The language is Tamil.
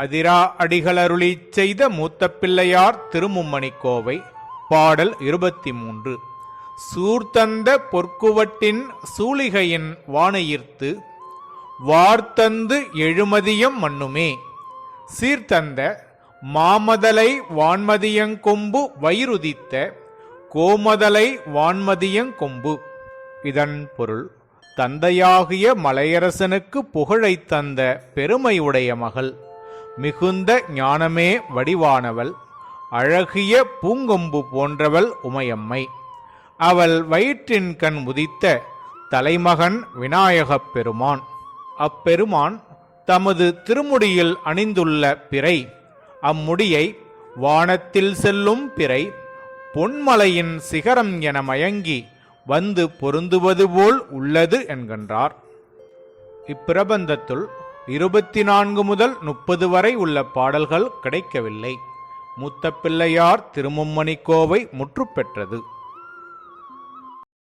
அதிரா அடிகளருளிச் செய்த மூத்த பிள்ளையார் திருமும்மணிக்கோவை. பாடல் 23. சூர்த்தந்த பொற்குவட்டின் சூளிகையின் வானையிர்த்து வார்த்தந்து எழுமதியம் மண்ணுமே. சீர்த்தந்த மாமதலை வான்மதியங்கொம்பு வயிறுதித்த கோமதலை வான்மதியங்கொம்பு. இதன் பொருள், தந்தையாகிய மலையரசனுக்கு புகழைத் தந்த பெருமையுடைய மகள், மிகுந்த ஞானமே வடிவானவள், அழகிய பூங்கொம்பு போன்றவள் உமையம்மை. அவள் வயிற்றின் கண் உதித்த தலைமகன் விநாயகப் பெருமான். அப்பெருமான் தமது திருமுடியில் அணிந்துள்ள பிறை, அம்முடியை வானத்தில் செல்லும் பிறை, பொன்மலையின் சிகரம் என மயங்கி வந்து பொருந்துவது போல் உள்ளது என்கின்றார். இப்பிரபந்தத்துள் 24 முதல் 30 வரை உள்ள பாடல்கள் கிடைக்கவில்லை. மூத்த பிள்ளையார் திருமும்மணிக்கோவை முற்றுப்பெற்றது.